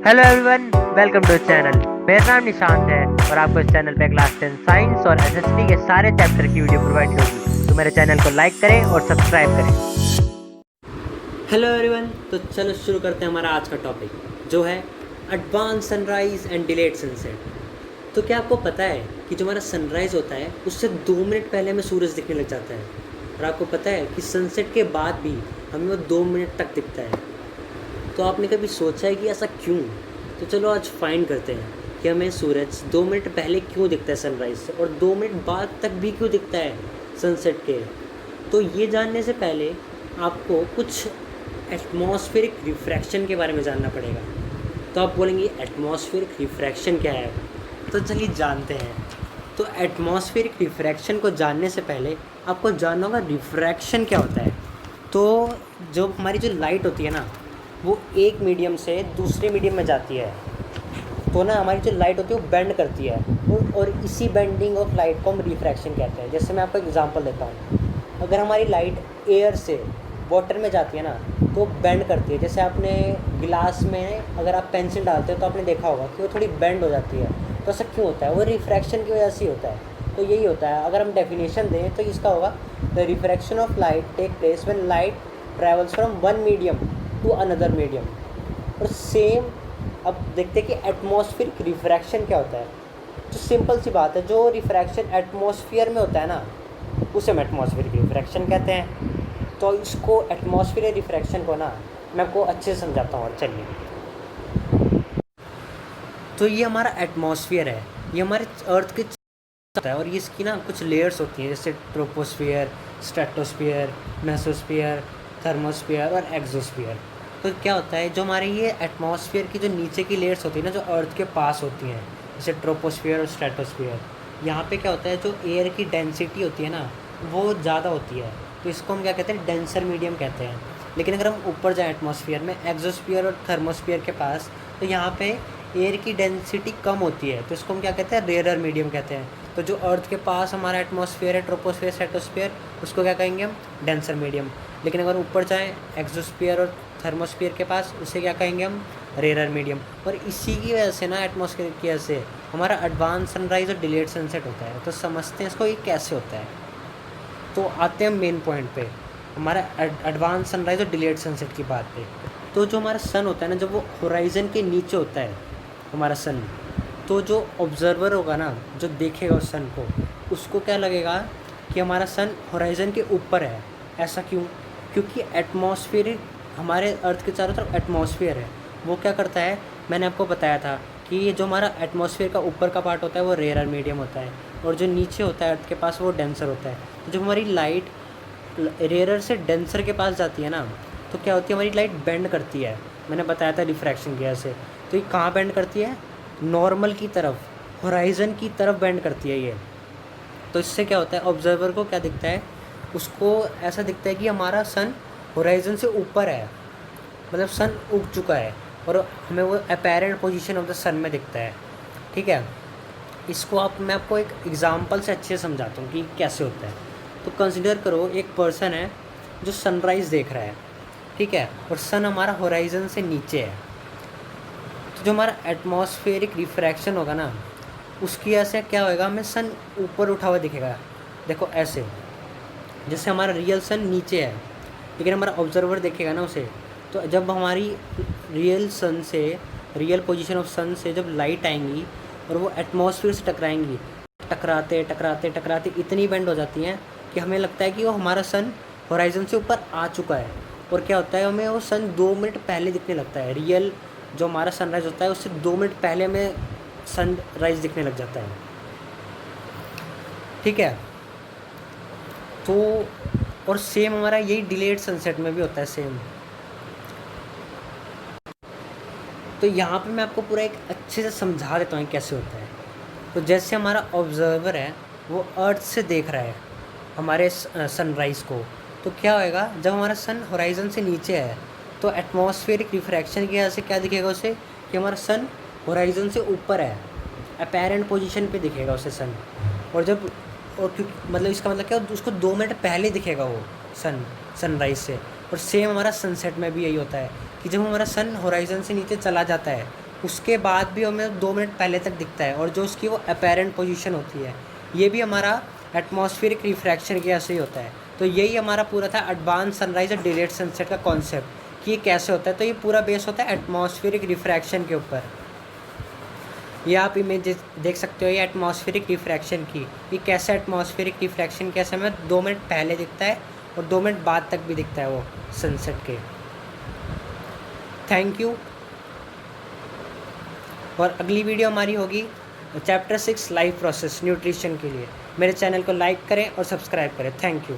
Hello everyone, welcome to channel. मेरा नाम निशांत है और आपको इस चैनल पे क्लास 10 साइंस और एसएसटी के सारे चैप्टर की वीडियो प्रोवाइड होगी। तो मेरे चैनल को लाइक करें और सब्सक्राइब करें। हेलो एवरीवन, तो चलो शुरू करते हैं हमारा आज का टॉपिक जो है advance sunrise and delayed sunset. तो क्या आपको पता है कि जो हमारा सनराइज़ होता है उससे 2 मिनट पहले हमें सूरज दिखने लग जाता है, और आपको पता है कि सनसेट के बाद भी हमें वो 2 मिनट तक दिखता है। तो आपने कभी सोचा है कि ऐसा क्यों? तो चलो आज फाइंड करते हैं कि हमें सूरज 2 मिनट पहले क्यों दिखता है सनराइज़ से, और 2 मिनट बाद तक भी क्यों दिखता है सनसेट के। तो ये जानने से पहले आपको कुछ एटमॉस्फेरिक रिफ्रैक्शन के बारे में जानना पड़ेगा। तो आप बोलेंगे एटमॉस्फेरिक रिफ्रैक्शन क्या है? तो चलिए जानते हैं। तो एटमॉस्फेरिक रिफ्रैक्शन को जानने से पहले आपको जानना होगा रिफ्रैक्शन क्या होता है। तो जो हमारी जो लाइट होती है ना, वो एक मीडियम से दूसरे मीडियम में जाती है। तो ना हमारी जो लाइट होती है वो बेंड करती है, और इसी बेंडिंग ऑफ लाइट को हम रिफ्रैक्शन कहते हैं। जैसे मैं आपको एग्जांपल देता हूँ, अगर हमारी लाइट एयर से वाटर में जाती है ना तो बेंड करती है। जैसे आपने गिलास में अगर आप पेंसिल डालते हो तो आपने देखा होगा कि वो थोड़ी बेंड हो जाती है। तो ऐसा क्यों होता है? वो रिफ्रैक्शन की वजह से ही होता है। तो यही होता है। अगर हम डेफिनेशन दें तो इसका होगा the refraction of light take place when light travels from one medium to another medium. और सेम अब देखते हैं कि एटमॉस्फेरिक रिफ्रैक्शन क्या होता है। तो सिंपल सी बात है, जो रिफ्रैक्शन एटमॉस्फेयर में होता है ना उसे हम एटमॉस्फेरिक रिफ्रैक्शन कहते हैं। तो इसको एटमॉस्फेरिक रिफ्रैक्शन को ना मैं आपको अच्छे से समझाता हूँ। और चलिए, तो ये हमारा एटमॉस्फेयर है, ये हमारे अर्थ के होता है, और ये इसकी ना कुछ लेयर्स होती हैं जैसे ट्रोपोस्फियर, स्ट्रेटोस्फियर, मेसोस्फियर, थर्मोस्फियर और एक्सोस्फियर। तो क्या होता है, जो हमारे ये एटमॉस्फेयर की जो नीचे की लेयर्स होती है ना, जो अर्थ के पास होती हैं, जैसे ट्रोपोस्फियर और स्ट्रेटोस्फियर, यहाँ पे क्या होता है, जो एयर की डेंसिटी होती है ना वो ज़्यादा होती है। तो इसको हम क्या कहते हैं, डेंसर मीडियम कहते हैं। लेकिन अगर हम ऊपर जाएँ एटमॉस्फेयर में, एक्सोस्फियर और थर्मोस्फियर के पास, तो यहाँ पे एयर की डेंसिटी कम होती है। तो इसको हम क्या कहते हैं, रेयर मीडियम कहते हैं। तो जो अर्थ के पास हमारा एटमॉस्फेयर है, ट्रोपोस्फियर, स्ट्रेटोस्फियर, उसको क्या कहेंगे हम, डेंसर मीडियम। लेकिन अगर ऊपर जाएँ एक्सोस्फियर और थर्मोस्फियर के पास, उसे क्या कहेंगे हम, रेयर मीडियम। और इसी की वजह से ना, एटमॉस्फेयर की वजह से हमारा एडवांस सनराइज़ और डिलेड सनसेट होता है। तो समझते हैं इसको ये कैसे होता है। तो आते हैं मेन पॉइंट पे, हमारा एडवांस सनराइज़ और डिलेड सनसेट की बात पे। तो जो हमारा सन होता है ना, जब वो होराइज़न के नीचे होता है हमारा सन, तो जो ऑब्जर्वर होगा ना, जो देखेगा उस सन को, उसको क्या लगेगा कि हमारा सन होराइज़न के ऊपर है। ऐसा क्यों? क्योंकि एटमॉस्फेयर, हमारे अर्थ के चारों तरफ एटमॉस्फेयर है, वो क्या करता है, मैंने आपको बताया था कि ये जो हमारा एटमॉस्फेयर का ऊपर का पार्ट होता है वो रेयर मीडियम होता है, और जो नीचे होता है अर्थ के पास वो डेंसर होता है। तो जब हमारी लाइट रेयर से डेंसर के पास जाती है ना, तो क्या होती है, हमारी लाइट बेंड करती है। मैंने बताया था रिफ्रैक्शन की वजह से। तो ये कहाँ बेंड करती है, नॉर्मल की तरफ, होराइज़न की तरफ बेंड करती है ये। तो इससे क्या होता है, ऑब्जर्वर को क्या दिखता है, उसको ऐसा दिखता है कि हमारा सन होराइज़न से ऊपर है, मतलब सन उग चुका है, और हमें वो अपेरेंट पोजीशन ऑफ द सन में दिखता है। ठीक है, इसको मैं आपको एक एग्जांपल से अच्छे से समझाता हूँ कि कैसे होता है। तो कंसिडर करो, एक पर्सन है जो सनराइज़ देख रहा है, ठीक है, और सन हमारा होराइज़न से नीचे है। तो जो हमारा एटमॉस्फेरिक रिफ्रैक्शन होगा ना, उसकी वजह से क्या होएगा, हमें सन ऊपर उठा हुआ दिखेगा। देखो ऐसे, जैसे हमारा रियल सन नीचे है, लेकिन हमारा ऑब्जर्वर देखेगा ना उसे, तो जब हमारी रियल सन से, रियल पोजीशन ऑफ सन से जब लाइट आएंगी और वो एटमॉस्फेयर से टकराएंगी, टकराते टकराते टकराते इतनी बेंड हो जाती हैं कि हमें लगता है कि वो हमारा सन होराइज़न से ऊपर आ चुका है। और क्या होता है, हमें वो सन 2 मिनट पहले दिखने लगता है। रियल जो हमारा सनराइज़ होता है उससे 2 मिनट पहले हमें सनराइज़ दिखने लग जाता है। ठीक है, तो और सेम हमारा यही डिलेड सनसेट में भी होता है सेम। तो यहाँ पे मैं आपको पूरा एक अच्छे से समझा देता हूँ कैसे होता है। तो जैसे हमारा ऑब्जर्वर है वो अर्थ से देख रहा है हमारे सनराइज़ को, तो क्या होएगा, जब हमारा सन होराइज़न से नीचे है तो एटमॉस्फेरिक रिफ्रैक्शन की वजह से क्या दिखेगा उसे, कि हमारा सन होराइज़न से ऊपर है, अपेरेंट पोजीशन पे दिखेगा उसे सन। और जब, और क्योंकि मतलब इसका मतलब क्या, उसको 2 मिनट पहले दिखेगा वो सनराइज़ से। और सेम हमारा सनसेट में भी यही होता है कि जब हमारा सन होराइज़न से नीचे चला जाता है उसके बाद भी हमें 2 मिनट पहले तक दिखता है, और जो उसकी वो अपेरेंट पोजीशन होती है, ये भी हमारा एटमॉस्फेरिक रिफ्रैक्शन के ऐसे ही होता है। तो यही हमारा पूरा था एडवांस सनराइज़ और डिलेड सनसेट का कॉन्सेप्ट कि ये कैसे होता है। तो ये पूरा बेस होता है एटमॉस्फेरिक रिफ्रैक्शन के ऊपर। ये आप इमेज देख सकते हो, ये एटमॉस्फेरिक रिफ्रैक्शन की, ये कैसे एटमॉस्फेरिक रिफ्रैक्शन कैसे हमें 2 मिनट पहले दिखता है और 2 मिनट बाद तक भी दिखता है वो सनसेट के। Thank you. और अगली वीडियो हमारी होगी चैप्टर 6 लाइफ प्रोसेस न्यूट्रिशन के लिए। मेरे चैनल को लाइक करें और सब्सक्राइब करें। Thank you.